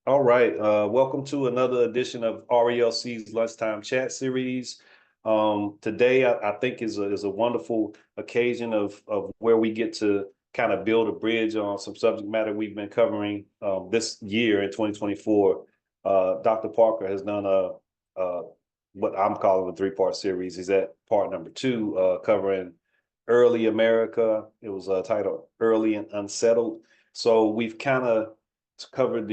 All right. Welcome to another edition of RELC's Lunchtime Chat Series. Today, I think is a wonderful occasion of where we get to kind of build a bridge on some subject matter we've been covering this year in 2024. Dr. Parker has done a what I'm calling a three-part series. He's at part number two, covering early America. It was titled Early and Unsettled. So we've kind of covered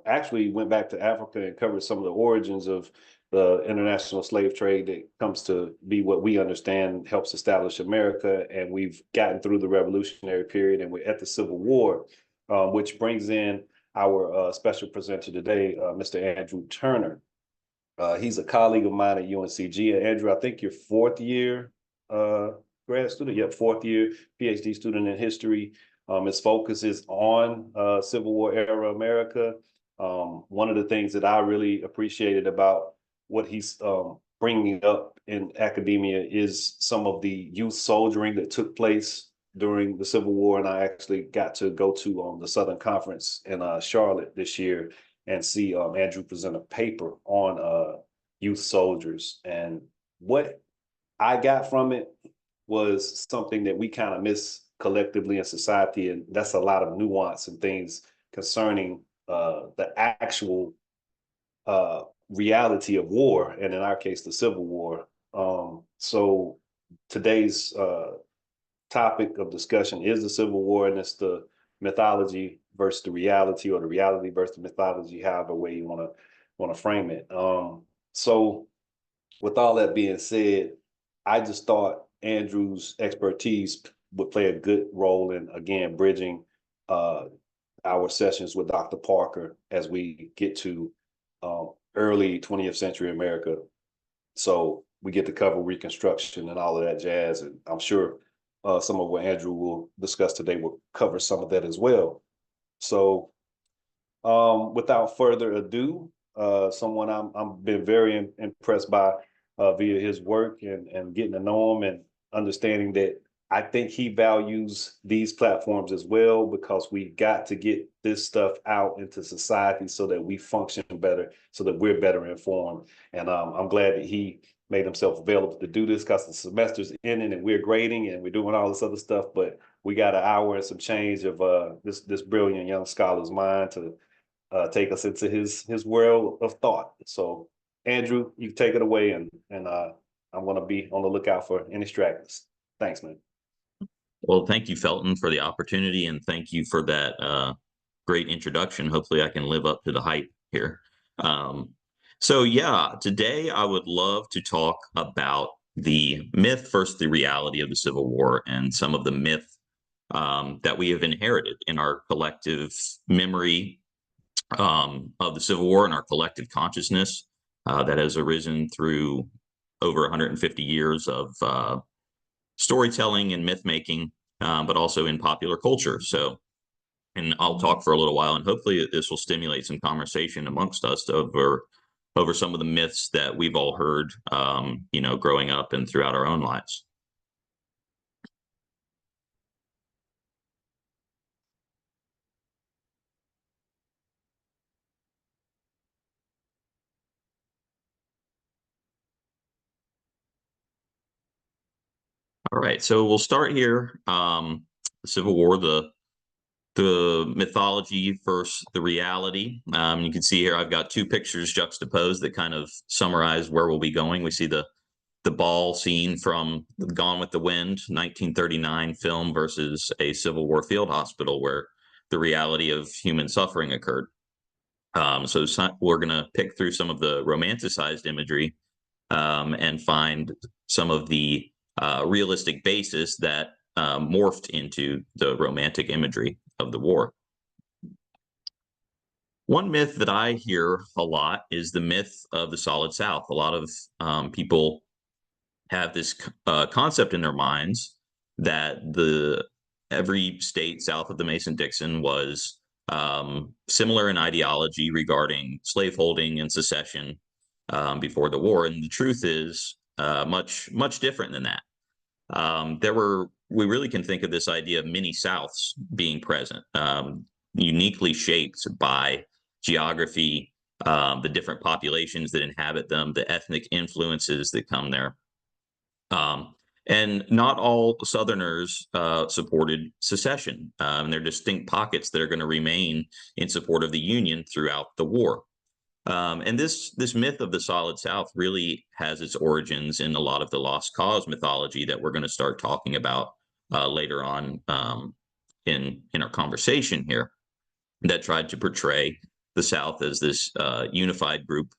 actually went back to Africa and covered some of the origins of the international slave trade that comes to be what we understand helps establish America. And we've gotten through the Revolutionary period and we're at the Civil War, which brings in our special presenter today, Mr. Andrew Turner. He's a colleague of mine at UNCG. And Andrew, I think you're fourth year grad student. Yep, fourth year PhD student in history. His focus is on Civil War era America. One of the things that I really appreciated about what he's bringing up in academia is some of the youth soldiering that took place during the Civil War. And I actually got to go to the Southern Conference in Charlotte this year and see Andrew present a paper on youth soldiers. And what I got from it was something that we kind of miss collectively in society, and that's a lot of nuance and things concerning the actual reality of war, and in our case, the Civil War. So today's topic of discussion is the Civil War, and it's the mythology versus the reality, or the reality versus the mythology, however way you want to frame it. So with all that being said, I just thought Andrew's expertise would play a good role in, again, bridging our sessions with Dr. Parker as we get to early 20th century America. So we get to cover Reconstruction and all of that jazz. And I'm sure some of what Andrew will discuss today will cover some of that as well. So without further ado, someone I'm been very impressed by via his work and getting to know him and understanding that I think he values these platforms as well, because we got to get this stuff out into society so that we function better, so that we're better informed. And I'm glad that he made himself available to do this, because the semester's ending and we're grading and we're doing all this other stuff, but we got an hour and some change of this brilliant young scholar's mind to take us into his world of thought. So Andrew, you take it away, and I'm going to be on the lookout for any distractions. Thanks, man. Well, thank you, Felton, for the opportunity, and thank you for that great introduction. Hopefully I can live up to the hype here. So yeah, today I would love to talk about the myth versus the reality of the Civil War, and some of the myth that we have inherited in our collective memory of the Civil War and our collective consciousness that has arisen through over 150 years of storytelling and myth making, but also in popular culture. So, and I'll talk for a little while, and hopefully this will stimulate some conversation amongst us over some of the myths that we've all heard, growing up and throughout our own lives. All right, so we'll start here. The Civil War, the mythology versus the reality. You can see here I've got two pictures juxtaposed that kind of summarize where we'll be going. We see the ball scene from Gone with the Wind, 1939 film, versus a Civil War field hospital where the reality of human suffering occurred. So we're going to pick through some of the romanticized imagery and find some of the realistic basis that morphed into the romantic imagery of the war. One myth that I hear a lot is the myth of the Solid South. A lot of people have this concept in their minds that every state south of the Mason-Dixon was similar in ideology regarding slaveholding and secession before the war, and the truth is much different than that. We really can think of this idea of mini Souths being present, uniquely shaped by geography, the different populations that inhabit them, the ethnic influences that come there. And not all Southerners supported secession. There are distinct pockets that are going to remain in support of the Union throughout the war. And this myth of the Solid South really has its origins in a lot of the lost cause mythology that we're going to start talking about later on in our conversation here, that tried to portray the South as this unified group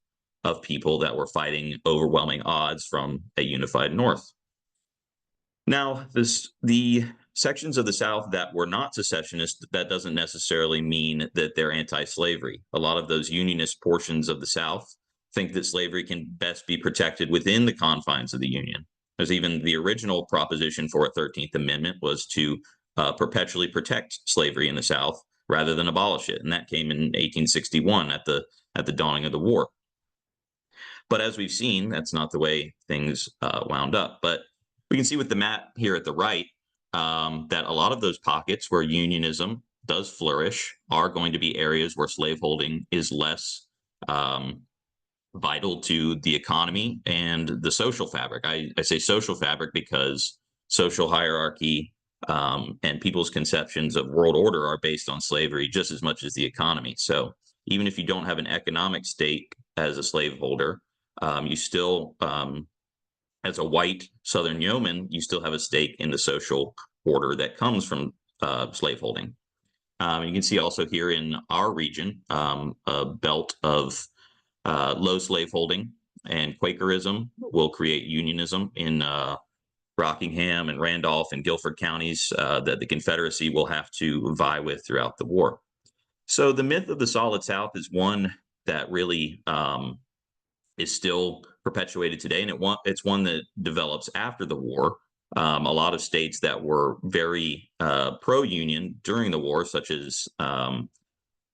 of people that were fighting overwhelming odds from a unified North. Now, the sections of the South that were not secessionists, that doesn't necessarily mean that they're anti-slavery. A lot of those Unionist portions of the South think that slavery can best be protected within the confines of the Union. There's even the original proposition for a 13th Amendment was to perpetually protect slavery in the South rather than abolish it, and that came in 1861 at the dawning of the war. But as we've seen, that's not the way things wound up. But we can see with the map here at the right that a lot of those pockets where unionism does flourish are going to be areas where slaveholding is less vital to the economy and the social fabric. I say social fabric because social hierarchy and people's conceptions of world order are based on slavery just as much as the economy. So even if you don't have an economic stake as a slaveholder, you still as a white Southern yeoman, you still have a stake in the social order that comes from slaveholding. You can see also here in our region a belt of low slaveholding and Quakerism will create unionism in Rockingham and Randolph and Guilford counties that the Confederacy will have to vie with throughout the war. So the myth of the Solid South is one that really is still perpetuated today, and it's one that develops after the war. A lot of states that were very pro-union during the war, such as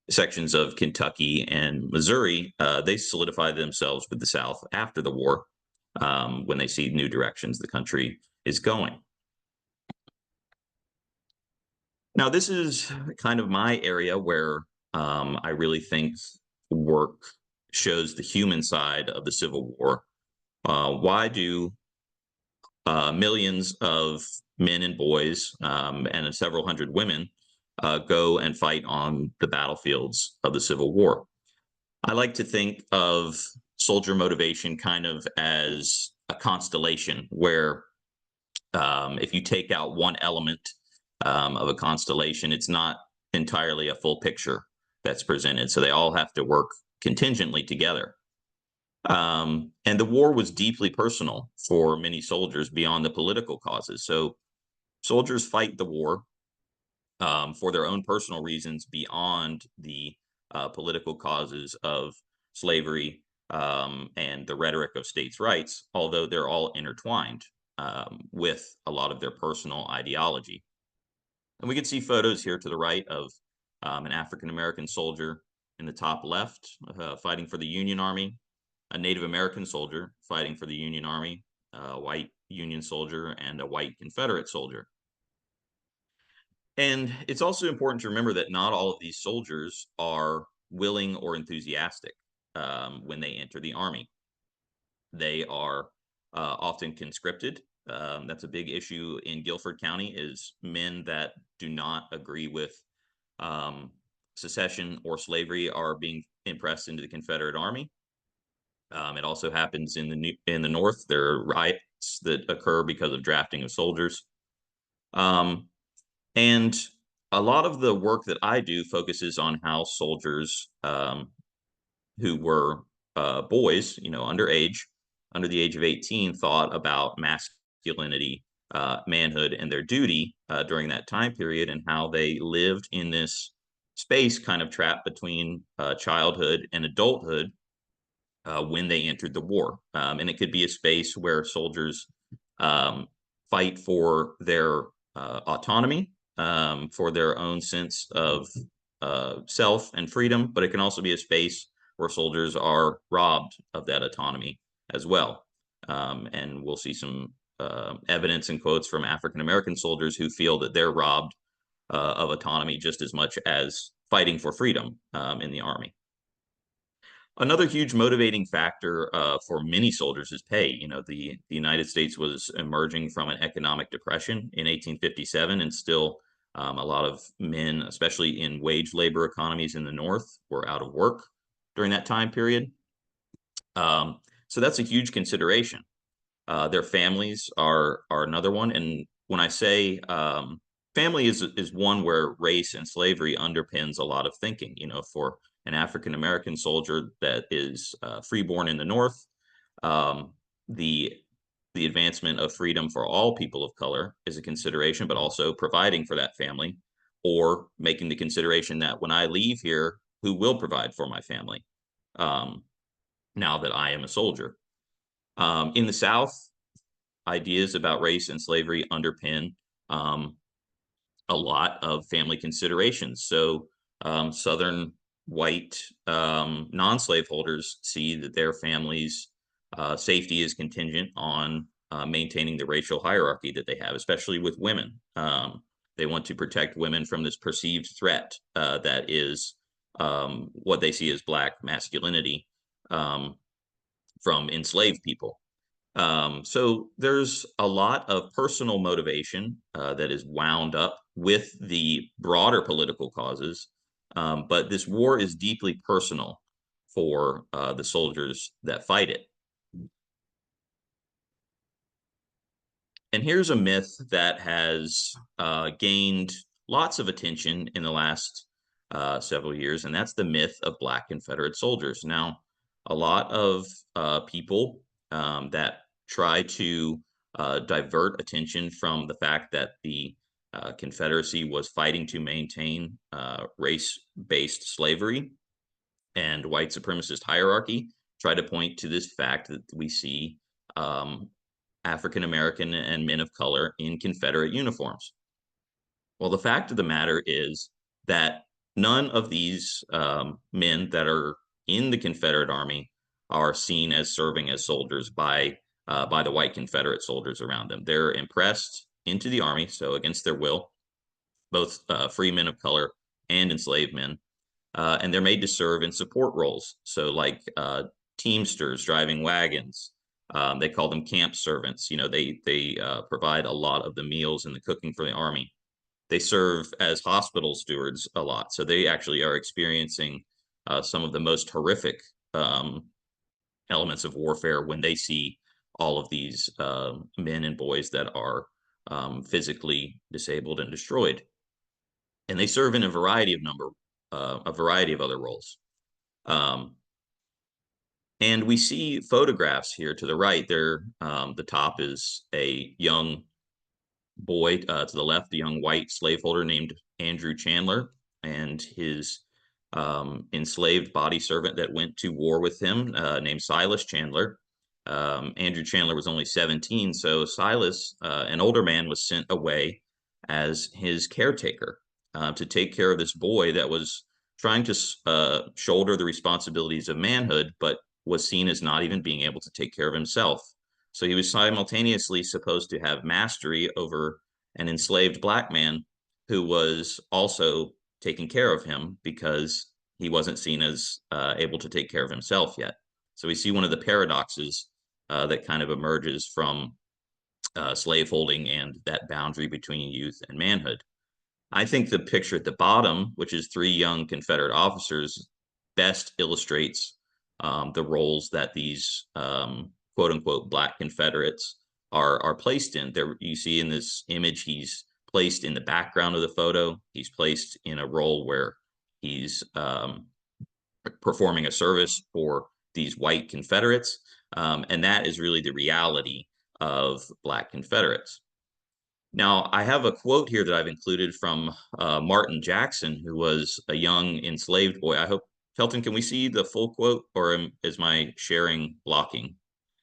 sections of Kentucky and Missouri, they solidified themselves with the South after the war when they see new directions the country is going. Now, this is kind of my area where I really think work shows the human side of the Civil War. Why do millions of men and boys and several hundred women go and fight on the battlefields of the Civil War? I like to think of soldier motivation kind of as a constellation where if you take out one element of a constellation, it's not entirely a full picture that's presented. So they all have to work contingently together. And the war was deeply personal for many soldiers beyond the political causes. So soldiers fight the war for their own personal reasons beyond the political causes of slavery and the rhetoric of states' rights, although they're all intertwined with a lot of their personal ideology. And we can see photos here to the right of an African-American soldier in the top left fighting for the Union Army, a Native American soldier fighting for the Union Army, a white Union soldier, and a white Confederate soldier. And it's also important to remember that not all of these soldiers are willing or enthusiastic when they enter the Army. They are often conscripted. That's a big issue in Guilford County, is men that do not agree with secession or slavery are being impressed into the Confederate Army. It also happens in the North. There are riots that occur because of drafting of soldiers. And a lot of the work that I do focuses on how soldiers who were boys, underage, under the age of 18, thought about masculinity, manhood, and their duty during that time period, and how they lived in this space kind of trapped between childhood and adulthood when they entered the war. And it could be a space where soldiers fight for their autonomy, for their own sense of self and freedom, but it can also be a space where soldiers are robbed of that autonomy as well. And we'll see some evidence and quotes from African-American soldiers who feel that they're robbed of autonomy just as much as fighting for freedom in the Army. Another huge motivating factor for many soldiers is pay. You know, the United States was emerging from an economic depression in 1857, and still a lot of men, especially in wage labor economies in the North, were out of work during that time period. So that's a huge consideration. Their families are another one, and when I say family is one where race and slavery underpins a lot of thinking. You know, for an African American soldier that is freeborn in the North, um, the the advancement of freedom for all people of color is a consideration, but also providing for that family, or making the consideration that when I leave here, who will provide for my family um, now that I am a soldier. In the South, ideas about race and slavery underpin um, a lot of family considerations. So Southern white non-slaveholders see that their families' safety is contingent on maintaining the racial hierarchy that they have, especially with women. They want to protect women from this perceived threat that is what they see as Black masculinity um, from enslaved people. So there's a lot of personal motivation that is wound up with the broader political causes, but this war is deeply personal for the soldiers that fight it. And here's a myth that has gained lots of attention in the last several years, and that's the myth of Black Confederate soldiers. Now, a lot of people that try to divert attention from the fact that the Confederacy was fighting to maintain race-based slavery and white supremacist hierarchy, try to point to this fact that we see um, African American and men of color in Confederate uniforms. Well, the fact of the matter is that none of these men that are in the Confederate Army are seen as serving as soldiers by the white Confederate soldiers around them. They're impressed into the Army, so against their will, both free men of color and enslaved men, and they're made to serve in support roles. So, like teamsters driving wagons, they call them camp servants. You know, they provide a lot of the meals and the cooking for the Army. They serve as hospital stewards a lot, so they actually are experiencing some of the most horrific elements of warfare when they see all of these men and boys that are physically disabled and destroyed. And they serve in a variety of other roles. Um, and we see photographs here to the right. There, the top is a young boy. To the left, a young white slaveholder named Andrew Chandler, and his enslaved body servant that went to war with him, named Silas Chandler. Andrew Chandler was only 17, so Silas, an older man, was sent away as his caretaker to take care of this boy that was trying to shoulder the responsibilities of manhood, but was seen as not even being able to take care of himself. So he was simultaneously supposed to have mastery over an enslaved Black man who was also taking care of him because he wasn't seen as able to take care of himself yet. So we see one of the paradoxes that kind of emerges from slaveholding and that boundary between youth and manhood. I think the picture at the bottom, which is three young Confederate officers, best illustrates the roles that these quote unquote Black Confederates are placed in. There, you see in this image, he's placed in the background of the photo. He's placed in a role where he's performing a service for these white Confederates. And that is really the reality of Black Confederates. Now, I have a quote here that I've included from Martin Jackson, who was a young enslaved boy. I hope, Felton, can we see the full quote, or is my sharing blocking?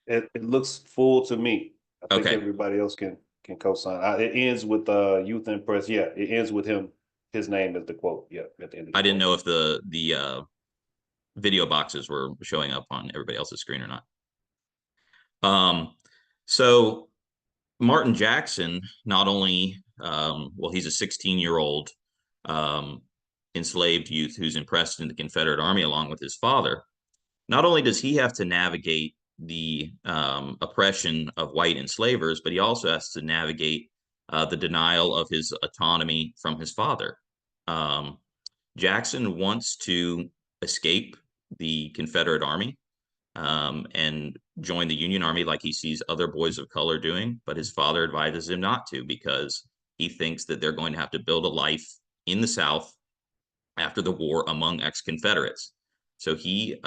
It looks full to me. I think Okay. everybody else can co-sign. It ends with youth and press. Yeah, it ends with him. His name is the quote. Yeah, at the end of the I didn't quote. know if the video boxes were showing up on everybody else's screen or not. So Martin Jackson, not only, well, he's a 16-year-old enslaved youth who's impressed in the Confederate Army along with his father. not only does he have to navigate the oppression of white enslavers, but he also has to navigate the denial of his autonomy from his father. Um, Jackson wants to escape the Confederate Army and join the Union Army like he sees other boys of color doing, but his father advises him not to because he thinks that they're going to have to build a life in the South after the war among ex-Confederates. So he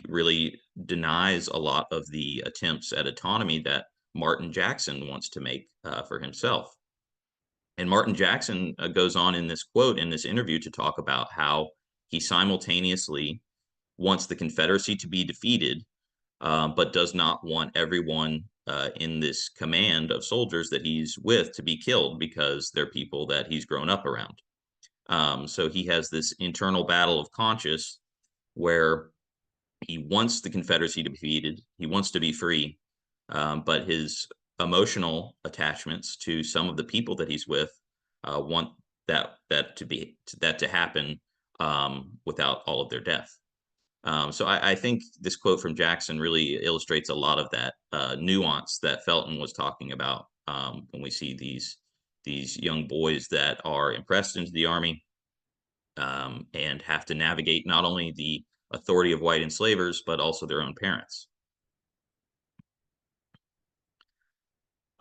really denies a lot of the attempts at autonomy that Martin Jackson wants to make for himself. And Martin Jackson goes on in this quote in this interview to talk about how he simultaneously wants the Confederacy to be defeated, but does not want everyone in this command of soldiers that he's with to be killed because they're people that he's grown up around. So he has this internal battle of conscience where he wants the Confederacy to be defeated, he wants to be free, but his emotional attachments to some of the people that he's with want that to happen without all of their death. So I think this quote from Jackson really illustrates a lot of that nuance that Felton was talking about when we see these young boys that are impressed into the army and have to navigate not only the authority of white enslavers, but also their own parents.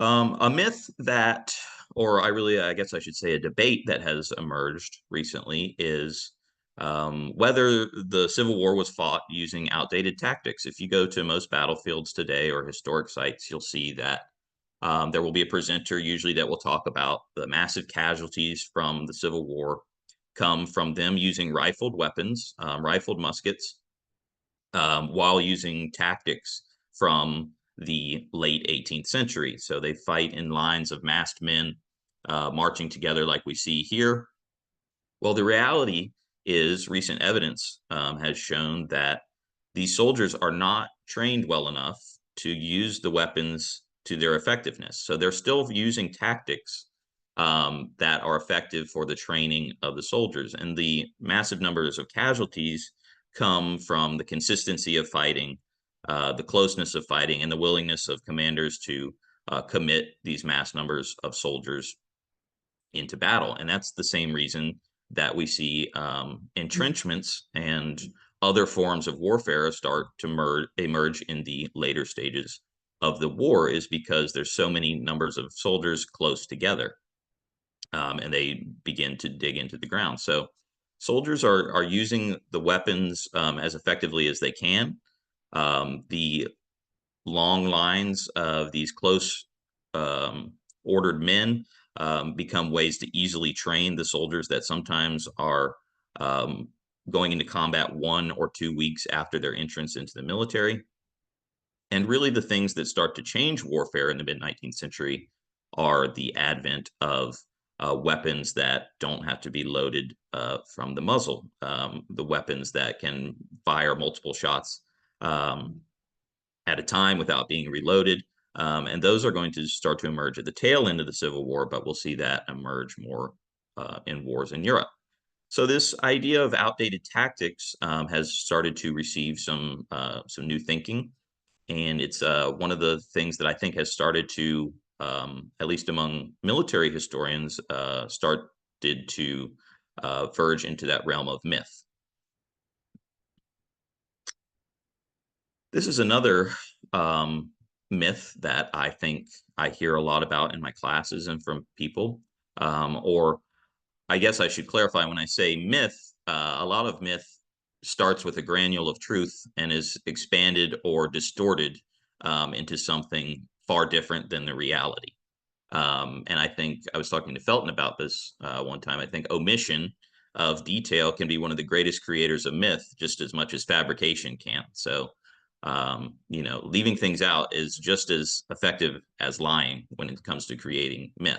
A myth that, or I guess I should say a debate that has emerged recently is whether the Civil War was fought using outdated tactics. If you go to most battlefields today or historic sites, you'll see that there will be a presenter usually that will talk about the massive casualties from the Civil War come from them using rifled weapons, rifled muskets, while using tactics from the late 18th century. So they fight in lines of masked men marching together like we see here. Well, the reality is recent evidence has shown that these soldiers are not trained well enough to use the weapons to their effectiveness. So they're still using tactics that are effective for the training of the soldiers. And the massive numbers of casualties come from the consistency of fighting, the closeness of fighting, and the willingness of commanders to commit these mass numbers of soldiers into battle. And that's the same reason that we see entrenchments and other forms of warfare start to emerge in the later stages of the war, is because there's so many numbers of soldiers close together, and they begin to dig into the ground. So soldiers are using the weapons as effectively as they can. The long lines of these close ordered men become ways to easily train the soldiers that sometimes are going into combat 1 or 2 weeks after their entrance into the military. And really the things that start to change warfare in the mid-19th century are the advent of weapons that don't have to be loaded from the muzzle, the weapons that can fire multiple shots at a time without being reloaded. And those are going to start to emerge at the tail end of the Civil War, but we'll see that emerge more in wars in Europe. So this idea of outdated tactics has started to receive some new thinking, and it's one of the things that I think has started to, at least among military historians, started to verge into that realm of myth. This is another myth that I think I hear a lot about in my classes and from people, or I guess I should clarify when I say myth, a lot of myth starts with a granule of truth and is expanded or distorted into something far different than the reality. And I think I was talking to Felton about this one time. I think omission of detail can be one of the greatest creators of myth, just as much as fabrication can. So, leaving things out is just as effective as lying when it comes to creating myth.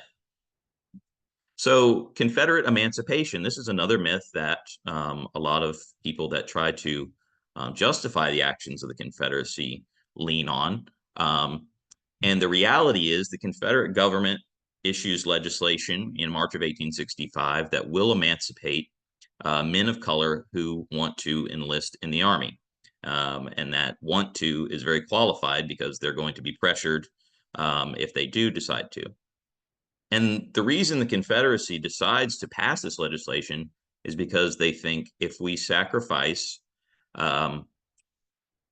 So Confederate emancipation, this is another myth that a lot of people that try to justify the actions of the Confederacy lean on. And the reality is the Confederate government issues legislation in March of 1865 that will emancipate men of color who want to enlist in the Army. And that want to is very qualified because they're going to be pressured if they do decide to. And the reason the Confederacy decides to pass this legislation is because they think if we sacrifice um,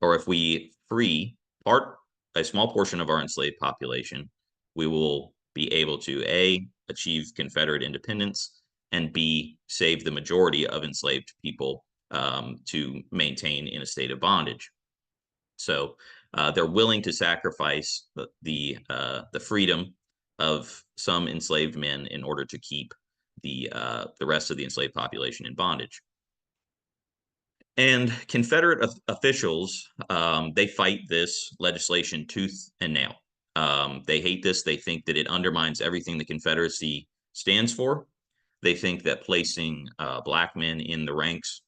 or if we free a small portion of our enslaved population, we will be able to A, achieve Confederate independence, and B, save the majority of enslaved people to maintain in a state of bondage. So they're willing to sacrifice the freedom of some enslaved men in order to keep the rest of the enslaved population in bondage. And Confederate officials, they fight this legislation tooth and nail. They hate this. They think that it undermines everything the Confederacy stands for. They think that placing Black men in the ranks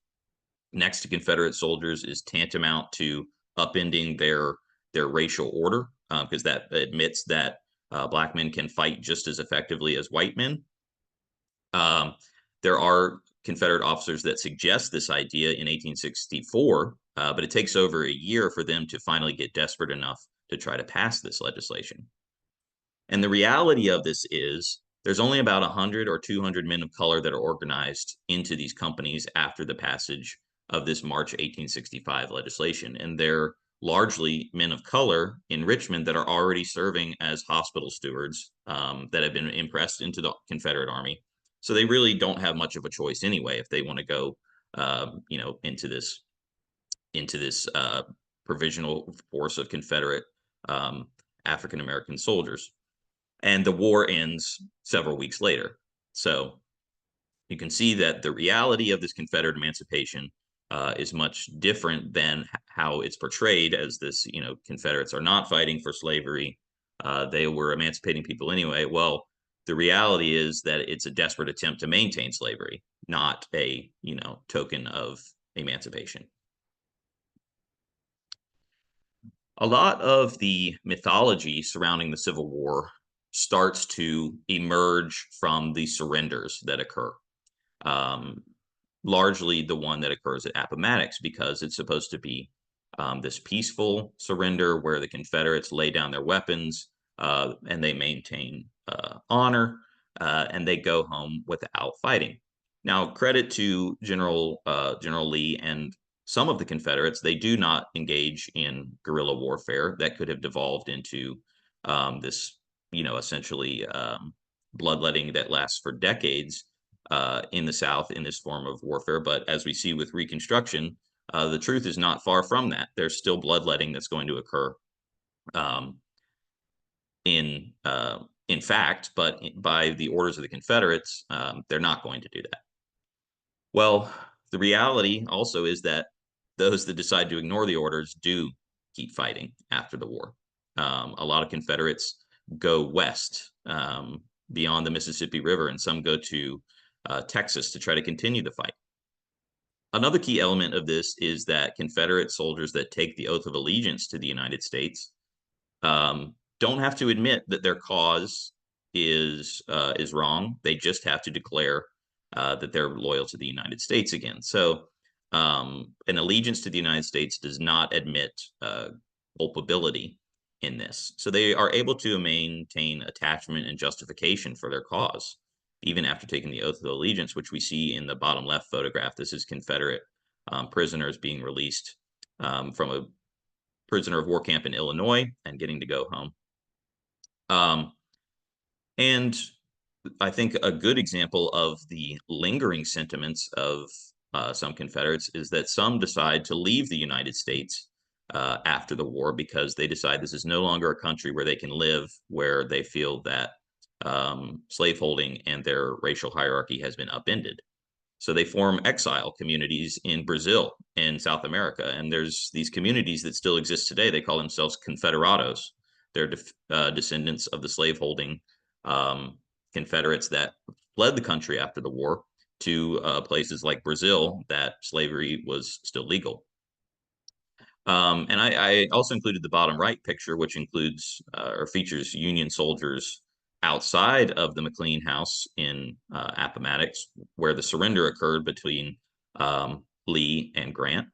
next to Confederate soldiers is tantamount to upending their racial order, because that admits that Black men can fight just as effectively as white men. There are Confederate officers that suggest this idea in 1864, but it takes over a year for them to finally get desperate enough to try to pass this legislation. And the reality of this is there's only about 100 or 200 men of color that are organized into these companies after the passage of this March 1865 legislation. And they're largely men of color in Richmond that are already serving as hospital stewards that have been impressed into the Confederate Army. So they really don't have much of a choice anyway if they want to go, into this provisional force of Confederate African American soldiers. And the war ends several weeks later. So you can see that the reality of this Confederate emancipation is much different than how it's portrayed as this, Confederates are not fighting for slavery. They were emancipating people anyway. Well, the reality is that it's a desperate attempt to maintain slavery, not a, token of emancipation. A lot of the mythology surrounding the Civil War starts to emerge from the surrenders that occur. Um, Largely the one that occurs at Appomattox, because it's supposed to be this peaceful surrender where the Confederates lay down their weapons and they maintain honor and they go home without fighting. Now, credit to General Lee and some of the Confederates, they do not engage in guerrilla warfare that could have devolved into this, essentially bloodletting that lasts for decades in the South in this form of warfare. But as we see with Reconstruction, the truth is not far from that. There's still bloodletting that's going to occur in fact, but by the orders of the Confederates, they're not going to do that. Well, the reality also is that those that decide to ignore the orders do keep fighting after the war. A lot of Confederates go west beyond the Mississippi River, and some go to Texas to try to continue the fight. Another key element of this is that Confederate soldiers that take the oath of allegiance to the United States don't have to admit that their cause is wrong. They just have to declare that they're loyal to the United States again. So an allegiance to the United States does not admit culpability in this. So they are able to maintain attachment and justification for their cause, even after taking the oath of allegiance, which we see in the bottom left photograph. This is Confederate prisoners being released from a prisoner of war camp in Illinois and getting to go home. And I think a good example of the lingering sentiments of some Confederates is that some decide to leave the United States after the war because they decide this is no longer a country where they can live, where they feel that slaveholding and their racial hierarchy has been upended. So they form exile communities in Brazil and South America. And there's these communities that still exist today. They call themselves Confederados. They're descendants of the slaveholding Confederates that fled the country after the war to places like Brazil that slavery was still legal. And I also included the bottom right picture, which includes or features Union soldiers outside of the McLean House in Appomattox, where the surrender occurred between Lee and Grant,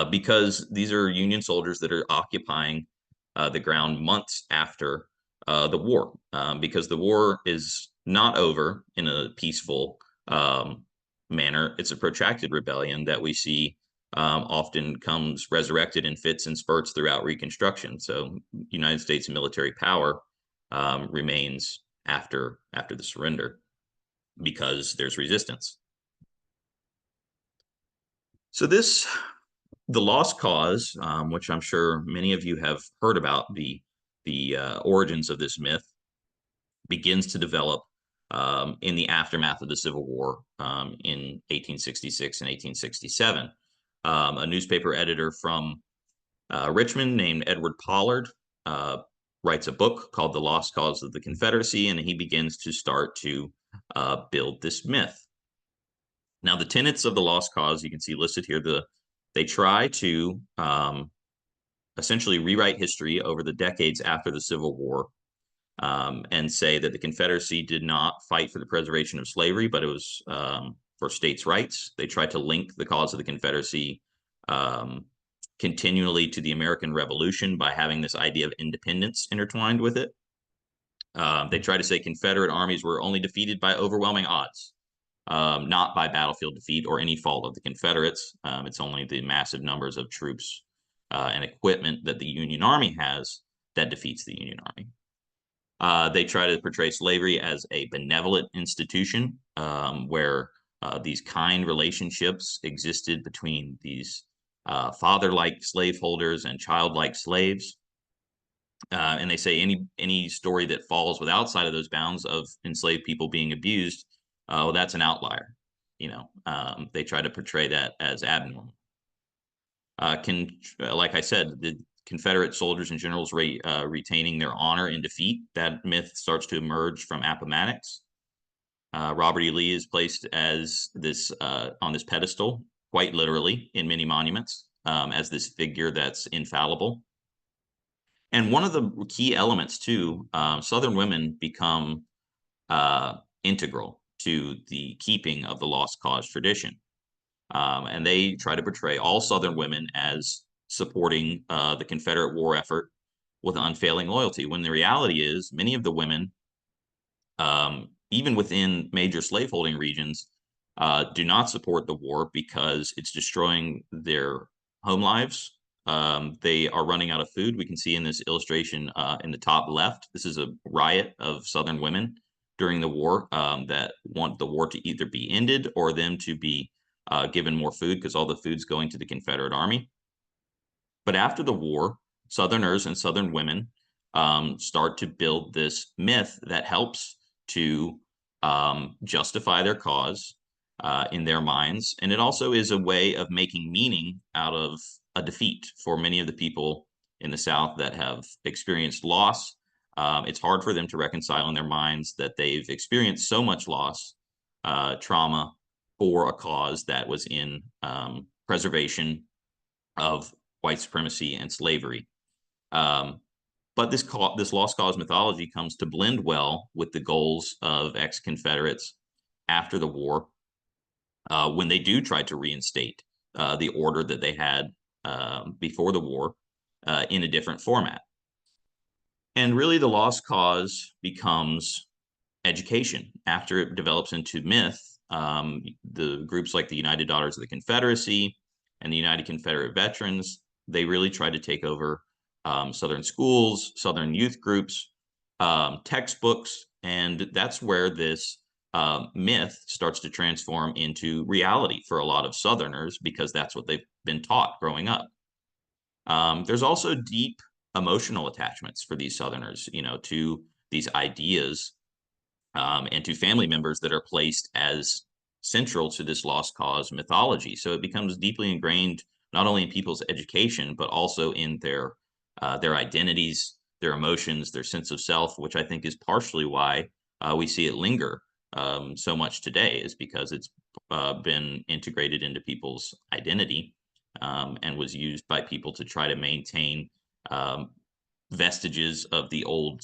because these are Union soldiers that are occupying the ground months after the war, because the war is not over in a peaceful manner. It's a protracted rebellion that we see often comes resurrected in fits and spurts throughout Reconstruction. So United States military power remains after the surrender because there's resistance. So the lost cause, which I'm sure many of you have heard about, the origins of this myth, begins to develop in the aftermath of the Civil War in 1866 and 1867. A newspaper editor from Richmond named Edward Pollard writes a book called The Lost Cause of the Confederacy, and he begins to start to build this myth. Now, the tenets of the lost cause, you can see listed here, they try to essentially rewrite history over the decades after the Civil War, and say that the Confederacy did not fight for the preservation of slavery, but it was for states' rights. They tried to link the cause of the Confederacy continually to the American Revolution by having this idea of independence intertwined with it. They try to say Confederate armies were only defeated by overwhelming odds, not by battlefield defeat or any fault of the Confederates. It's only the massive numbers of troops and equipment that the Union Army has that defeats the Union Army. They try to portray slavery as a benevolent institution where these kind relationships existed between these father-like slaveholders and child-like slaves. And they say any story that falls outside of those bounds of enslaved people being abused, well, that's an outlier. They try to portray that as abnormal. Like I said, the Confederate soldiers and generals retaining their honor in defeat, that myth starts to emerge from Appomattox. Robert E. Lee is placed as this on this pedestal, quite literally, in many monuments, as this figure that's infallible. And one of the key elements, too, Southern women become integral to the keeping of the lost cause tradition. And they try to portray all Southern women as supporting the Confederate war effort with unfailing loyalty, when the reality is many of the women, even within major slaveholding regions, do not support the war because it's destroying their home lives. They are running out of food. We can see in this illustration in the top left, this is a riot of Southern women during the war that want the war to either be ended or them to be given more food because all the food's going to the Confederate Army. But after the war, Southerners and Southern women start to build this myth that helps to justify their cause in their minds. And it also is a way of making meaning out of a defeat for many of the people in the South that have experienced loss. It's hard for them to reconcile in their minds that they've experienced so much loss, trauma, for a cause that was in preservation of white supremacy and slavery. But this lost cause mythology comes to blend well with the goals of ex-Confederates after the war, when they do try to reinstate the order that they had before the war in a different format. And really the lost cause becomes education. After it develops into myth, the groups like the United Daughters of the Confederacy and the United Confederate Veterans, they really tried to take over Southern schools, Southern youth groups, textbooks, and that's where this myth starts to transform into reality for a lot of Southerners because that's what they've been taught growing up. There's also deep emotional attachments for these Southerners, to these ideas and to family members that are placed as central to this lost cause mythology. So it becomes deeply ingrained not only in people's education, but also in their identities, their emotions, their sense of self, which I think is partially why we see it linger so much today, is because it's been integrated into people's identity and was used by people to try to maintain vestiges of the old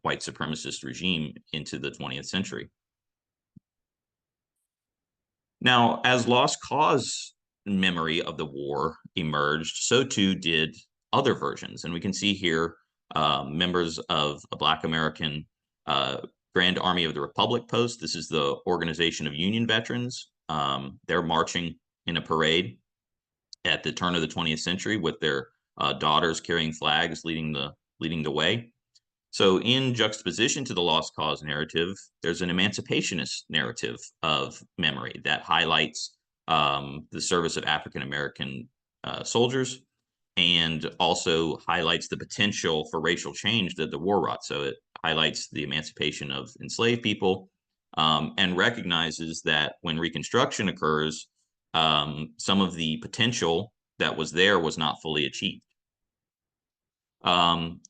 white supremacist regime into the 20th century. Now, as lost cause memory of the war emerged, so too did other versions. And we can see here members of a Black American Grand Army of the Republic post. This is the Organization of Union Veterans. They're marching in a parade at the turn of the 20th century with their daughters carrying flags leading the way. So in juxtaposition to the lost cause narrative, there's an emancipationist narrative of memory that highlights the service of African American soldiers and also highlights the potential for racial change that the war wrought. So it highlights the emancipation of enslaved people and recognizes that when Reconstruction occurs, some of the potential that was there was not fully achieved.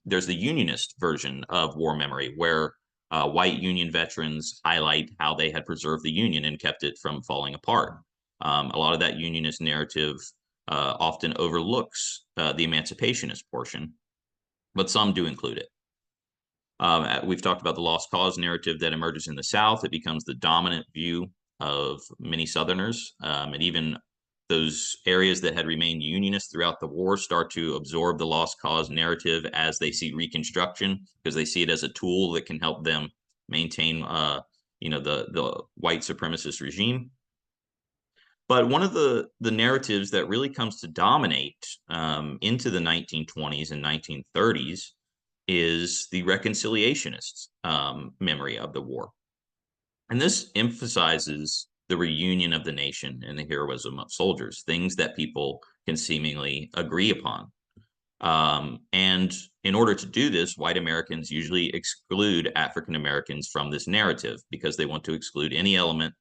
There's the Unionist version of war memory, where white Union veterans highlight how they had preserved the Union and kept it from falling apart. A lot of that Unionist narrative often overlooks the emancipationist portion, but some do include it. We've talked about the lost cause narrative that emerges in the South. It becomes the dominant view of many Southerners, and even those areas that had remained Unionist throughout the war start to absorb the lost cause narrative as they see Reconstruction, because they see it as a tool that can help them maintain, the white supremacist regime. But one of the narratives that really comes to dominate into the 1920s and 1930s is the reconciliationist memory of the war. And this emphasizes the reunion of the nation and the heroism of soldiers, things that people can seemingly agree upon. And in order to do this, white Americans usually exclude African Americans from this narrative because they want to exclude any element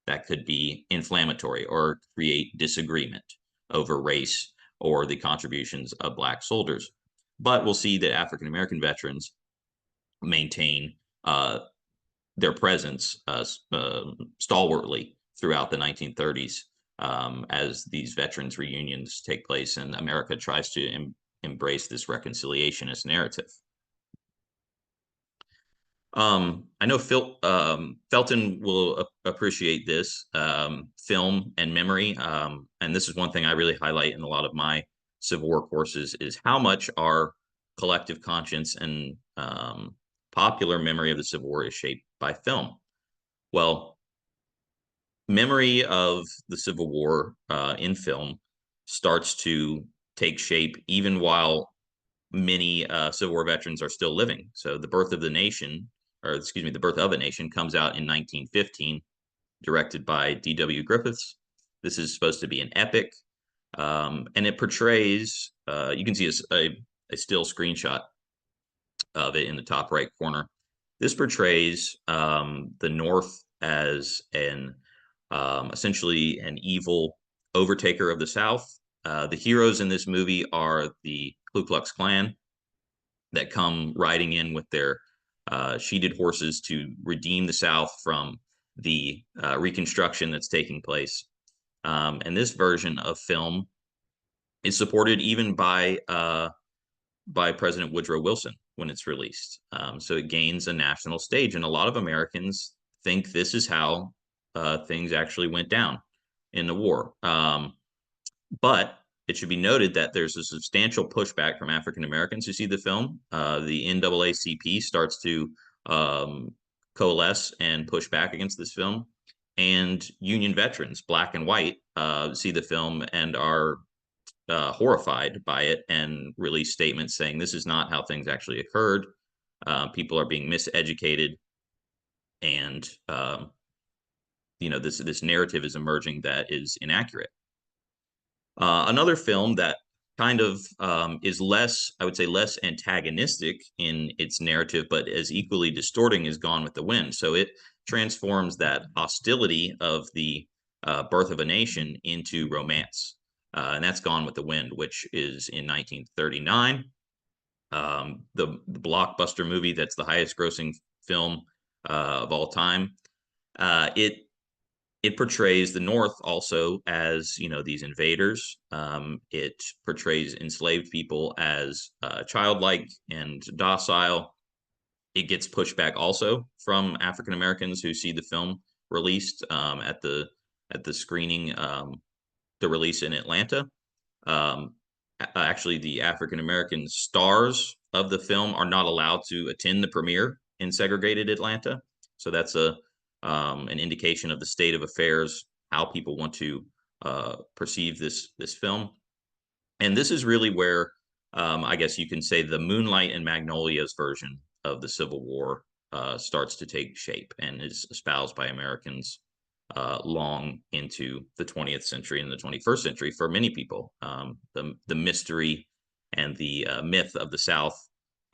that could be inflammatory or create disagreement over race or the contributions of Black soldiers. But we'll see that African American veterans maintain their presence stalwartly throughout the 1930s as these veterans reunions take place and America tries to embrace this reconciliationist narrative. I know Felton will appreciate this film and memory, and this is one thing I really highlight in a lot of my Civil War courses is how much our collective conscience and popular memory of the Civil War is shaped by film. Well, memory of the Civil War in film starts to take shape even while many Civil War veterans are still living. So the Birth of the Nation, The Birth of a Nation comes out in 1915, directed by D.W. Griffiths. This is supposed to be an epic, and it portrays, you can see a still screenshot of it in the top right corner. This portrays the North as essentially an evil overtaker of the South. The heroes in this movie are the Ku Klux Klan that come riding in with their sheeted horses to redeem the South from the Reconstruction that's taking place. And this version of film is supported even by President Woodrow Wilson when it's released. So it gains a national stage, and a lot of Americans think this is how things actually went down in the war. But it should be noted that there's a substantial pushback from African Americans who see the film. The NAACP starts to coalesce and push back against this film. And Union veterans, Black and white, see the film and are horrified by it and release statements saying this is not how things actually occurred. People are being miseducated. And, this narrative is emerging that is inaccurate. Another film that kind of is less, I would say, less antagonistic in its narrative, but as equally distorting is Gone with the Wind. So it transforms that hostility of the Birth of a Nation into romance. And that's Gone with the Wind, which is in 1939. The blockbuster movie that's the highest grossing film of all time. It it portrays the North also as, these invaders. It portrays enslaved people as childlike and docile. It gets pushback also from African Americans who see the film released at the screening, the release in Atlanta. Um, Actually, the African American stars of the film are not allowed to attend the premiere in segregated Atlanta. So that's an indication of the state of affairs, how people want to perceive this film. And this is really where I guess you can say the Moonlight and Magnolias version of the Civil War starts to take shape and is espoused by Americans long into the 20th century and the 21st century for many people. The mystery and the myth of the South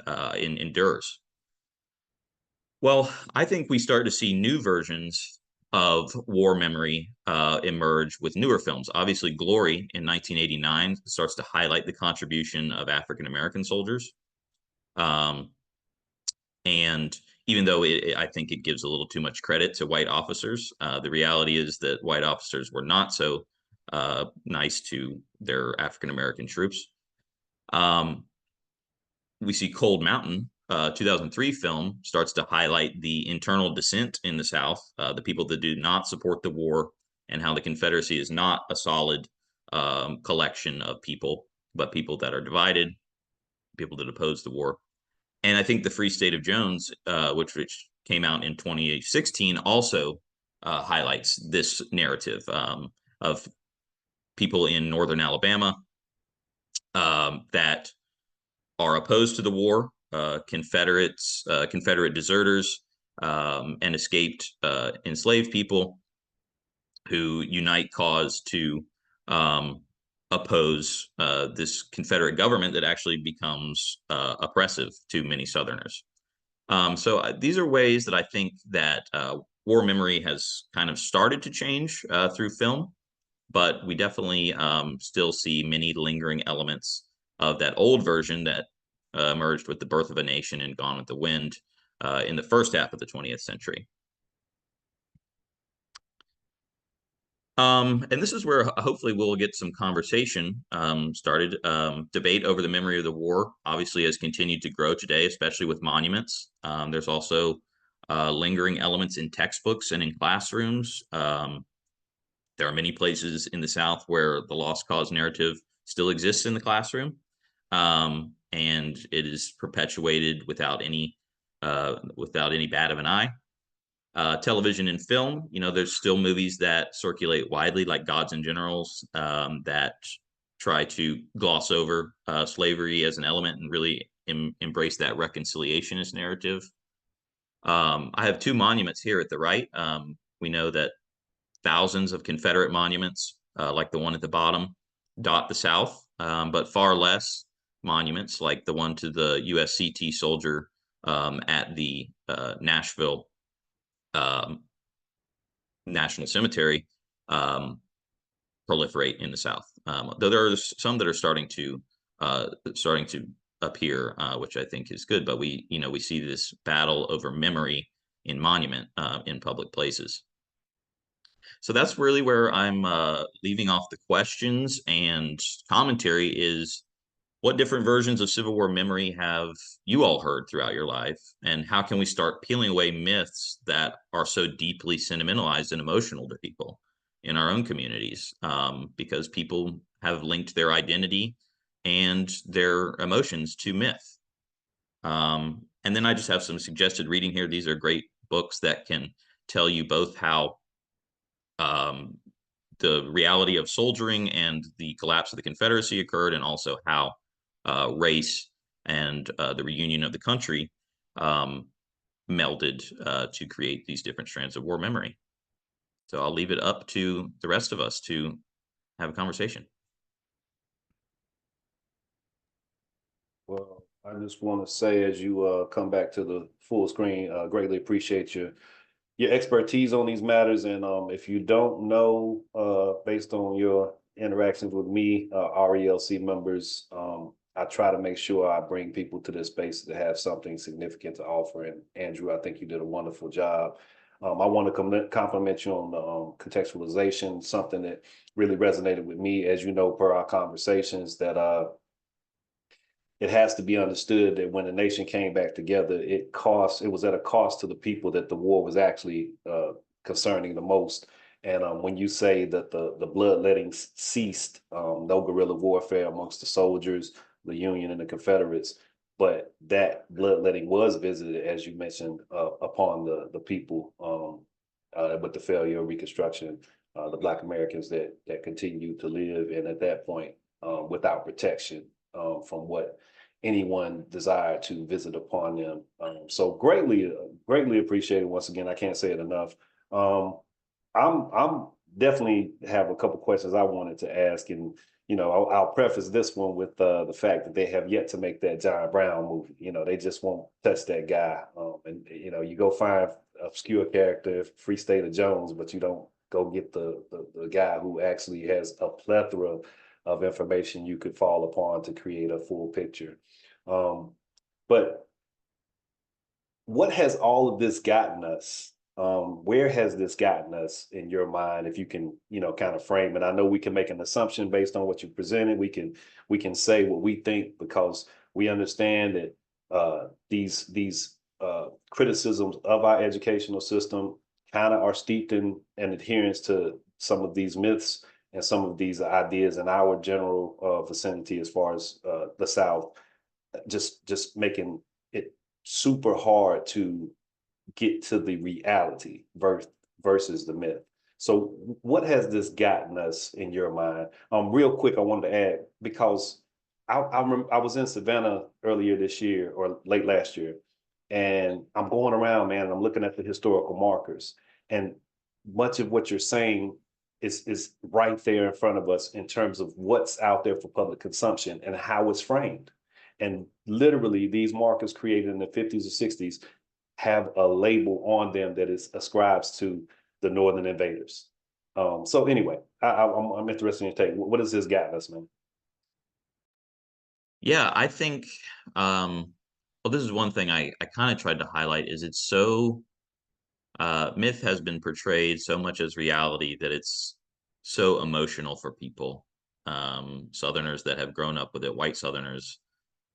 endures. Well, I think we start to see new versions of war memory emerge with newer films. Obviously, Glory in 1989 starts to highlight the contribution of African American soldiers. Um, and even though I think it gives a little too much credit to white officers, the reality is that white officers were not so nice to their African American troops. Um, we see Cold Mountain, 2003 film, starts to highlight the internal dissent in the South, the people that do not support the war, and how the Confederacy is not a solid collection of people, but people that are divided, people that oppose the war. And I think the Free State of Jones, which came out in 2016, also highlights this narrative of people in northern Alabama that are opposed to the war, Confederates, Confederate deserters, and escaped enslaved people who unite cause to oppose this Confederate government that actually becomes oppressive to many Southerners. So these are ways that I think that war memory has kind of started to change through film, but we definitely still see many lingering elements of that old version that emerged with The Birth of a Nation and Gone with the Wind in the first half of the 20th century. And this is where hopefully we'll get some conversation started. Debate over the memory of the war obviously has continued to grow today, especially with monuments. There's also lingering elements in textbooks and in classrooms. There are many places in the South where the lost cause narrative still exists in the classroom, and it is perpetuated without any bat of an eye. Television and film, there's still movies that circulate widely, like Gods and Generals, that try to gloss over slavery as an element and really embrace that reconciliationist narrative. I have two monuments here at the right. We know that thousands of Confederate monuments, like the one at the bottom, dot the South, but far less monuments like the one to the USCT soldier at the Nashville National Cemetery proliferate in the South. Though there are some that are starting to appear, which I think is good. But we see this battle over memory in monument in public places. So that's really where I'm leaving off the questions and commentary is what different versions of Civil War memory have you all heard throughout your life? And how can we start peeling away myths that are so deeply sentimentalized and emotional to people in our own communities? Because people have linked their identity and their emotions to myth. And then I just have some suggested reading here. These are great books that can tell you both how the reality of soldiering and the collapse of the Confederacy occurred, and also how race and the reunion of the country melded to create these different strands of war memory. So I'll leave it up to the rest of us to have a conversation. Well, I just want to say, as you come back to the full screen, greatly appreciate your expertise on these matters. And if you don't know, based on your interactions with me, RELC members, I try to make sure I bring people to this space that have something significant to offer. And Andrew, I think you did a wonderful job. I want to compliment you on the contextualization, something that really resonated with me, as you know, per our conversations, that it has to be understood that when the nation came back together, it was at a cost to the people that the war was actually concerning the most. And when you say that the bloodletting ceased, no guerrilla warfare amongst the soldiers, the Union and the Confederates, but that bloodletting was visited, as you mentioned, upon the people with the failure of Reconstruction, the Black Americans that continue to live, and at that point, without protection from what anyone desired to visit upon them. So greatly appreciated. Once again, I can't say it enough. I'm definitely have a couple questions I wanted to ask, and I'll preface this one with the fact that they have yet to make that John Brown movie. They just won't touch that guy. And you go find obscure character, Free State of Jones, but you don't go get the guy who actually has a plethora of information you could fall upon to create a full picture. But what has all of this gotten us? Where has this gotten us in your mind? If you can, kind of frame it. I know we can make an assumption based on what you presented. We can say what we think, because we understand that these criticisms of our educational system kind of are steeped in adherence to some of these myths and some of these ideas in our general vicinity, as far as the South, just making it super hard to get to the reality versus the myth. So what has this gotten us in your mind? Real quick, I wanted to add, because I remember I was in Savannah earlier this year or late last year, and I'm going around, man, and I'm looking at the historical markers, and much of what you're saying is right there in front of us in terms of what's out there for public consumption and how it's framed. And literally, these markers created in the 50s or 60s have a label on them that is ascribes to the Northern invaders. So anyway, I'm interested in your take. What has this gotten us, man? Yeah, I think, well, this is one thing I kind of tried to highlight is it's so, myth has been portrayed so much as reality that it's so emotional for people. Southerners that have grown up with it, white Southerners,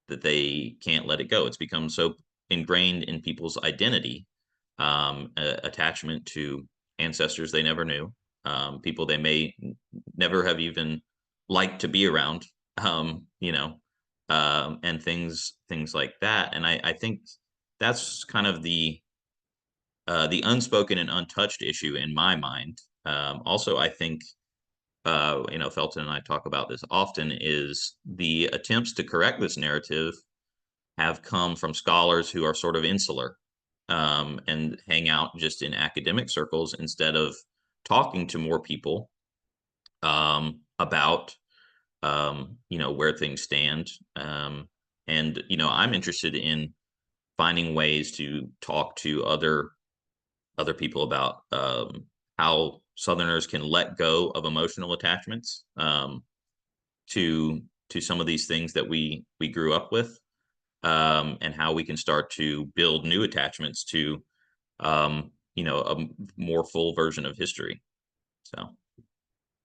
that they can't let it go. It's become so ingrained in people's identity, attachment to ancestors they never knew, people they may never have even liked to be around, and things like that. And I think that's kind of the unspoken and untouched issue in my mind. Also, I think, Felton and I talk about this often, is the attempts to correct this narrative have come from scholars who are sort of insular, and hang out just in academic circles instead of talking to more people, about, where things stand. And I'm interested in finding ways to talk to other people about, how Southerners can let go of emotional attachments, to some of these things that we grew up with, and how we can start to build new attachments to, a more full version of history. So,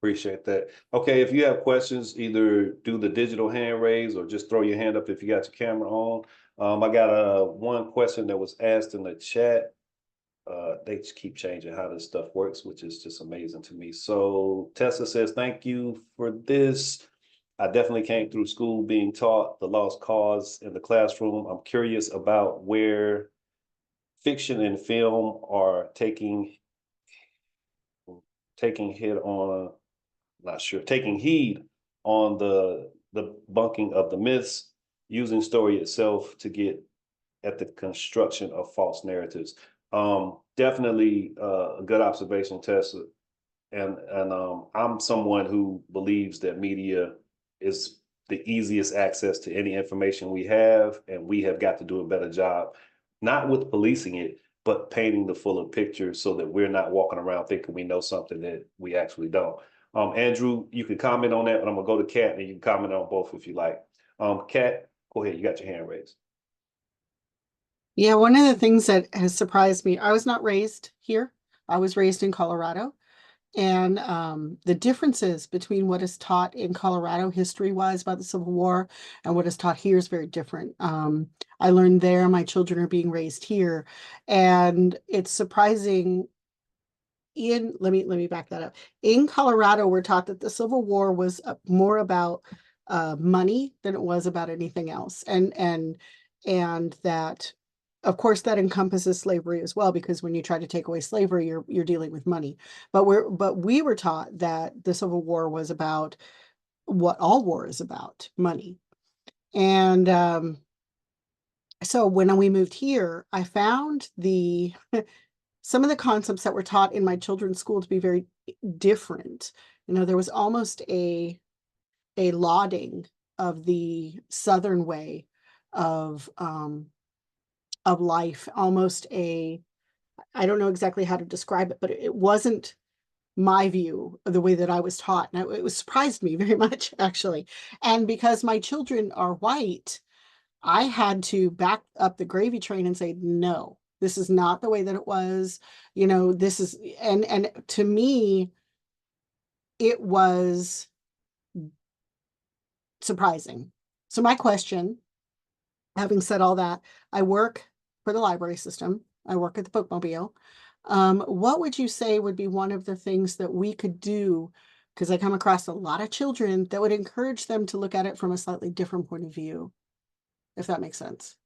Appreciate that. Okay, if you have questions, either do the digital hand raise or just throw your hand up if you got your camera on. I got one question that was asked in the chat. They just keep changing how this stuff works, which is just amazing to me. So Tessa says, thank you for this. I definitely came through school being taught the lost cause in the classroom. I'm curious about where fiction and film are taking hit on, not sure, taking heed on the bunking of the myths, using story itself to get at the construction of false narratives. Definitely a good observation, Tessa. And I'm someone who believes that media is the easiest access to any information we have, and we have got to do a better job, not with policing it, but painting the fuller picture so that we're not walking around thinking we know something that we actually don't. Andrew, you can comment on that, but I'm gonna go to Kat, and you can comment on both if you like. Kat, go ahead. You got your hand raised. Yeah, one of the things that has surprised me, I was not raised here. I was raised in Colorado. And the differences between what is taught in Colorado history-wise about the Civil War and what is taught here is very different. I learned there, my children are being raised here. And it's surprising let me back that up. In Colorado, we're taught that the Civil War was more about money than it was about anything else, and that, of course, that encompasses slavery as well, because when you try to take away slavery, you're dealing with money. But we were taught that the Civil War was about what all war is about, money. And so when we moved here, I found the some of the concepts that were taught in my children's school to be very different. There was almost a lauding of the Southern way of life, almost I don't know exactly how to describe it, but it wasn't my view of the way that I was taught. And it was surprised me very much, actually. And because my children are white, I had to back up the gravy train and say, no, this is not the way that it was. This is, and to me, it was surprising. So my question, having said all that, I work for the library system. I work at the bookmobile. What would you say would be one of the things that we could do? Because I come across a lot of children that would encourage them to look at it from a slightly different point of view, if that makes sense.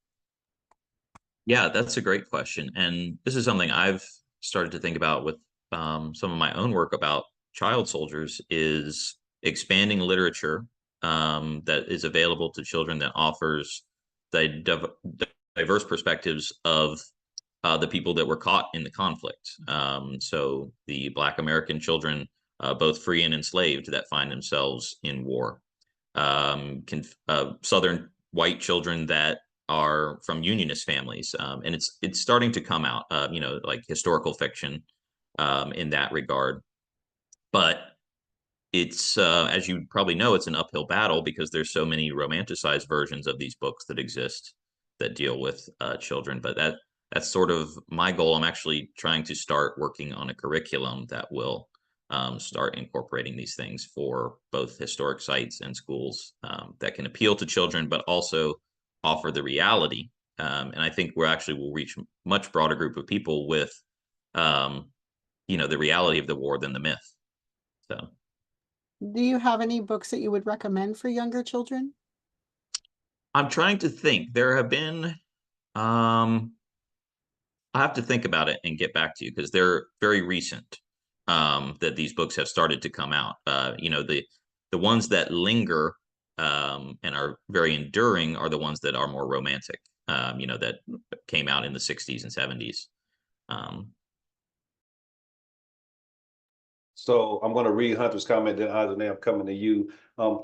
Yeah, that's a great question. And this is something I've started to think about with some of my own work about child soldiers is expanding literature that is available to children that offers the diverse perspectives of the people that were caught in the conflict. So the Black American children, both free and enslaved, that find themselves in war. Southern white children that are from Unionist families, and it's starting to come out. Like historical fiction in that regard, but it's as you probably know, it's an uphill battle because there's so many romanticized versions of these books that exist that deal with children. But that's sort of my goal. I'm actually trying to start working on a curriculum that will start incorporating these things for both historic sites and schools that can appeal to children, but also offer the reality. And I think will reach a much broader group of people with, the reality of the war than the myth. So. Do you have any books that you would recommend for younger children? I'm trying to think. There have been, um, I have to think about it and get back to you because they're very recent that these books have started to come out. The ones that linger and are very enduring are the ones that are more romantic. That came out in the 60s and 70s. Um, So I'm going to read Hunter's comment, then I'm coming to you.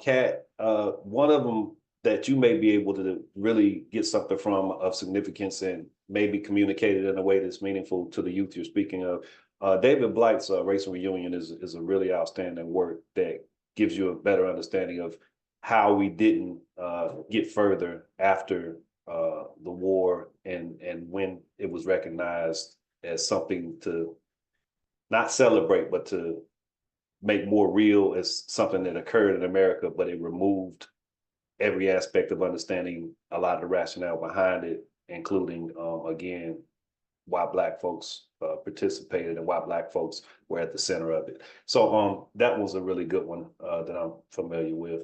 Kat, one of them that you may be able to really get something from of significance and maybe communicate it in a way that's meaningful to the youth you're speaking of. David Blight's Race and Reunion is a really outstanding work that gives you a better understanding of how we didn't get further after the war and when it was recognized as something to not celebrate, but to make more real as something that occurred in America, but it removed every aspect of understanding a lot of the rationale behind it, including, again, why Black folks participated and why Black folks were at the center of it. So that was a really good one that I'm familiar with.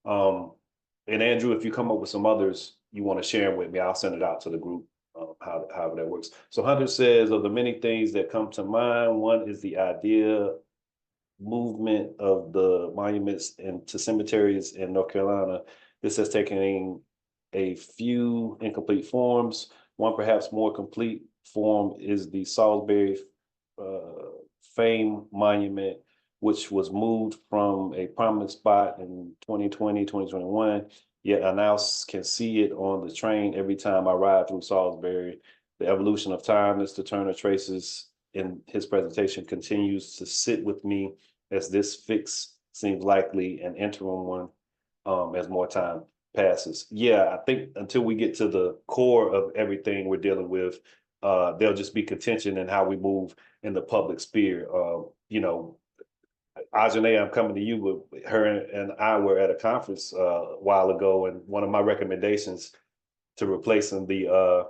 And Andrew, if you come up with some others you want to share them with me, I'll send it out to the group, however that works. So Hunter says, of the many things that come to mind, one is the idea movement of the monuments to cemeteries in North Carolina. This has taken a few incomplete forms. One perhaps more complete form is the Salisbury Fame Monument, which was moved from a prominent spot in 2020, 2021. Yet I now can see it on the train every time I ride through Salisbury. The evolution of time, Mr. Turner traces in his presentation, continues to sit with me as this fix seems likely an interim one as more time passes. Yeah, I think until we get to the core of everything we're dealing with, there'll just be contention in how we move in the public sphere. You know, Ajane, I'm coming to you, but her and I were at a conference a while ago, and one of my recommendations to replacing the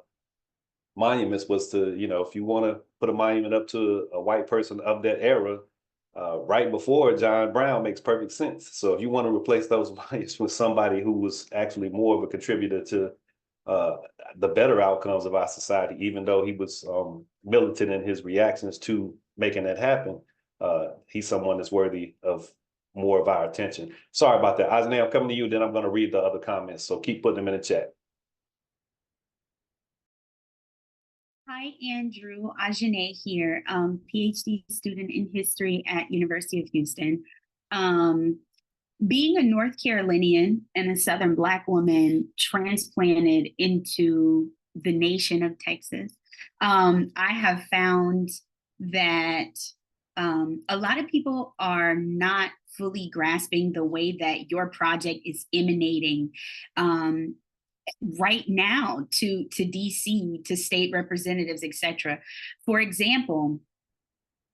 monuments was to, you know, if you want to put a monument up to a white person of that era, right before John Brown makes perfect sense. So if you want to replace those monuments with somebody who was actually more of a contributor to uh, the better outcomes of our society, even though he was militant in his reactions to making that happen, he's someone that's worthy of more of our attention. Sorry about that. Ajane, I'm coming to you, then I'm going to read the other comments. So keep putting them in the chat. Hi, Andrew. Ajane here, PhD student in history at University of Houston. Being a North Carolinian and a Southern Black woman transplanted into the nation of Texas, I have found that a lot of people are not fully grasping the way that your project is emanating right now to DC, to state representatives, etc. For example,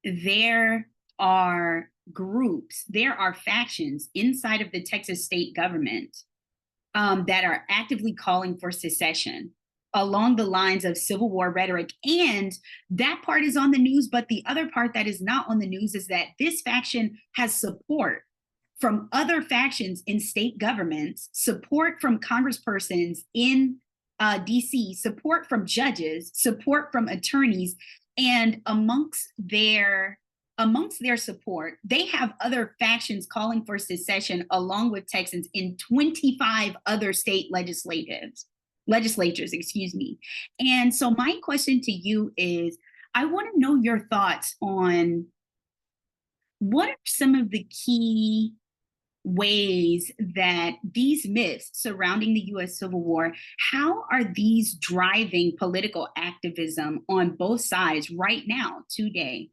there are groups, there are factions inside of the Texas state government that are actively calling for secession along the lines of Civil War rhetoric. And that part is on the news, but the other part that is not on the news is that this faction has support from other factions in state governments, support from congresspersons in DC, support from judges, support from attorneys, and amongst their support, they have other factions calling for secession along with Texans in 25 other state legislatures, excuse me. And so my question to you is, I want to know your thoughts on what are some of the key ways that these myths surrounding the US Civil War, how are these driving political activism on both sides right now, today?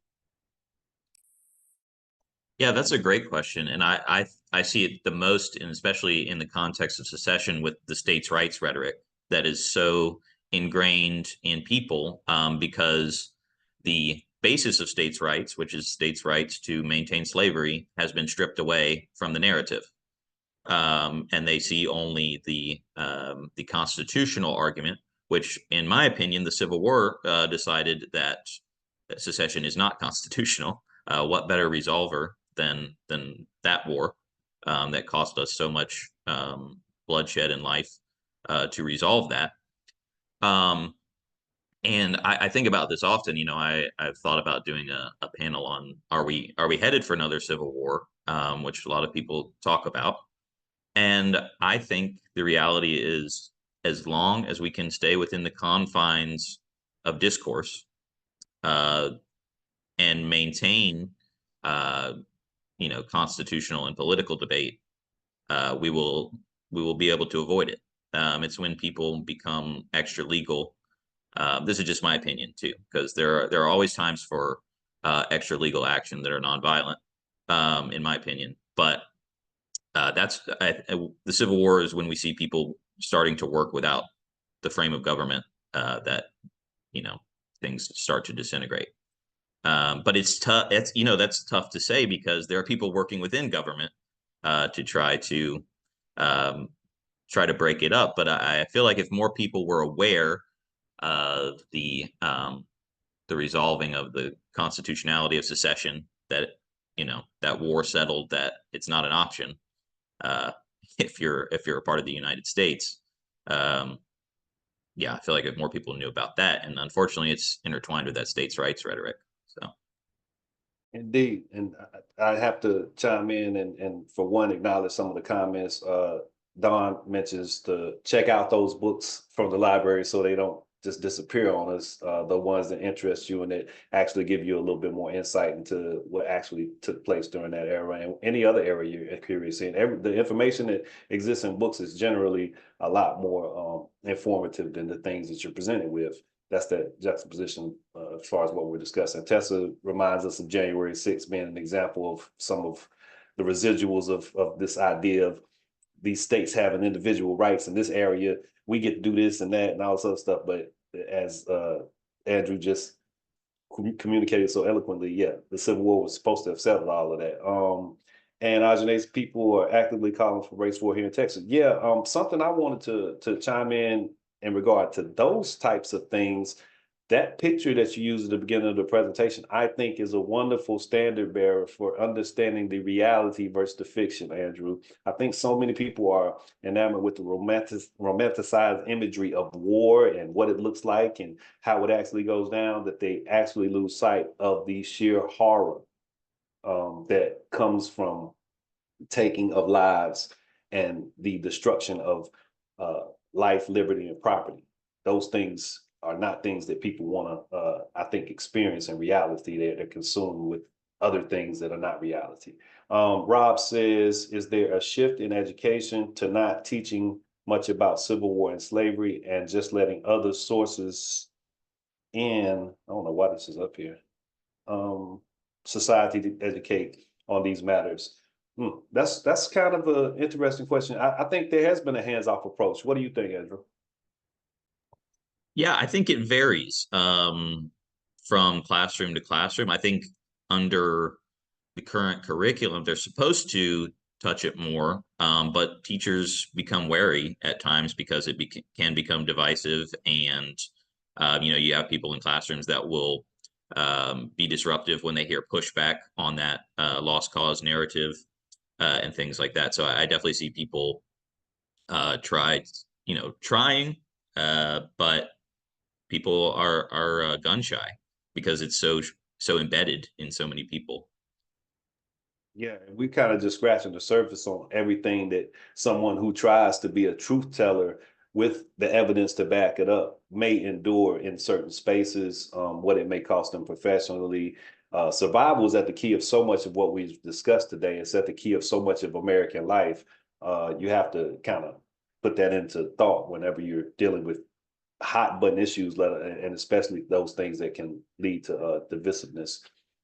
Yeah, that's a great question. And I see it the most, and especially in the context of secession, with the states' rights rhetoric that is so ingrained in people, because the basis of states' rights, which is states' rights to maintain slavery, has been stripped away from the narrative. And they see only the constitutional argument, which, in my opinion, the Civil War decided that secession is not constitutional. What better resolver than that war that cost us so much bloodshed and life to resolve that? And I think about this often. You know, I've thought about doing a panel on are we headed for another civil war, which a lot of people talk about. And I think the reality is, as long as we can stay within the confines of discourse and maintain, you know, constitutional and political debate, we will be able to avoid it. It's when people become extra legal. This is just my opinion too, because there are always times for extra legal action that are nonviolent, in my opinion. But the Civil War is when we see people starting to work without the frame of government, that, you know, things start to disintegrate. But it's tough. It's, you know, that's tough to say because there are people working within government to try to break it up. But I feel like if more people were aware of the resolving of the constitutionality of secession, that, you know, that war settled that it's not an option. If you're a part of the United States, yeah, I feel like if more people knew about that, and unfortunately, it's intertwined with that states' rights rhetoric. So, Indeed, and I have to chime in and for one acknowledge some of the comments. Don mentions to check out those books from the library so they don't just disappear on us. The ones that interest you and that actually give you a little bit more insight into what actually took place during that era and any other era you're curious in. The information that exists in books is generally a lot more informative than the things that you're presented with. That's that juxtaposition as far as what we're discussing. Tessa reminds us of January 6th being an example of some of the residuals of this idea of these states having individual rights in this area, we get to do this and that and all this other stuff. But as Andrew just communicated so eloquently, yeah, the Civil War was supposed to have settled all of that. And Ajane's people are actively calling for race war here in Texas. Yeah, something I wanted to chime in regard to those types of things. That picture that you used at the beginning of the presentation, I think, is a wonderful standard bearer for understanding the reality versus the fiction, Andrew. I think so many people are enamored with the romanticized imagery of war and what it looks like and how it actually goes down, that they actually lose sight of the sheer horror that comes from taking of lives and the destruction of life, liberty, and property. Those things are not things that people want to, I think, experience in reality. They're consumed with other things that are not reality. Rob says, is there a shift in education to not teaching much about Civil War and slavery and just letting other sources in, I don't know why this is up here, society to educate on these matters? That's kind of an interesting question. I think there has been a hands-off approach. What do you think, Andrew? Yeah, I think it varies from classroom to classroom. I think under the current curriculum, they're supposed to touch it more, but teachers become wary at times because it can become divisive, and you have people in classrooms that will be disruptive when they hear pushback on that lost cause narrative and things like that. So I definitely see people trying, but people are gun shy because it's so embedded in so many people. Yeah, we kind of just scratching the surface on everything that someone who tries to be a truth teller with the evidence to back it up may endure in certain spaces, what it may cost them professionally. Survival is at the key of so much of what we've discussed today. It's at the key of so much of American life. You have to kind of put that into thought whenever you're dealing with hot button issues, and especially those things that can lead to divisiveness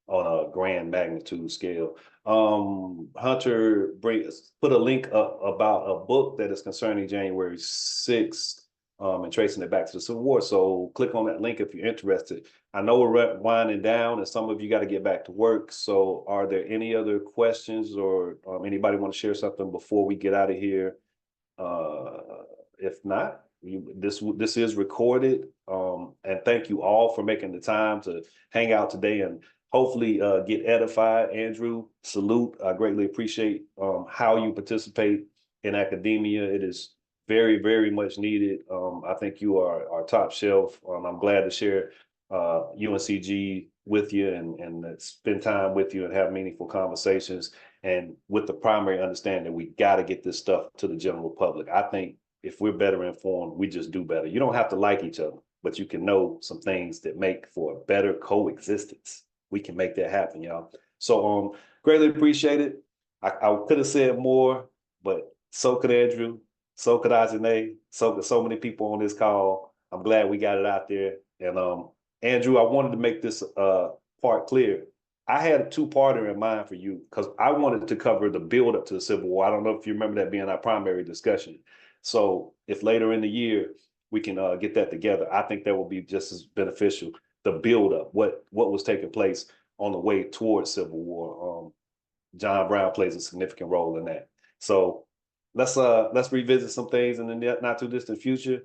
on a grand magnitude scale. Hunter put a link up about a book that is concerning January 6th and tracing it back to the Civil War. So click on that link if you're interested. I know we're winding down and some of you got to get back to work. So are there any other questions or anybody want to share something before we get out of here? If not, this is recorded, and thank you all for making the time to hang out today and hopefully get edified. Andrew, salute. I greatly appreciate how you participate in academia. It is very, very much needed. I think you are top shelf. I'm glad to share UNCG with you and spend time with you and have meaningful conversations, and with the primary understanding that we got to get this stuff to the general public. I think if we're better informed, we just do better. You don't have to like each other, but you can know some things that make for a better coexistence. We can make that happen, y'all. So greatly appreciate it. I could have said more, but so could Andrew, so could Ajane, so could so many people on this call. I'm glad we got it out there. And Andrew, I wanted to make this part clear. I had a two-parter in mind for you because I wanted to cover the build up to the Civil War. I don't know if you remember that being our primary discussion. So if later in the year we can get that together, I think that will be just as beneficial. The build up, what was taking place on the way towards Civil War. John Brown plays a significant role in that. So let's revisit some things in the not too distant future.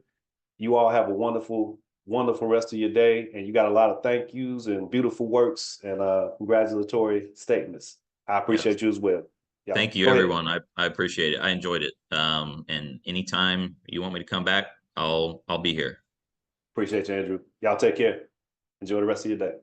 You all have a wonderful rest of your day, and you got a lot of thank yous and beautiful works and congratulatory statements. I appreciate you as well. Yeah. Thank you, everyone. I appreciate it. I enjoyed it. And anytime you want me to come back, I'll be here. Appreciate you, Andrew. Y'all take care. Enjoy the rest of your day.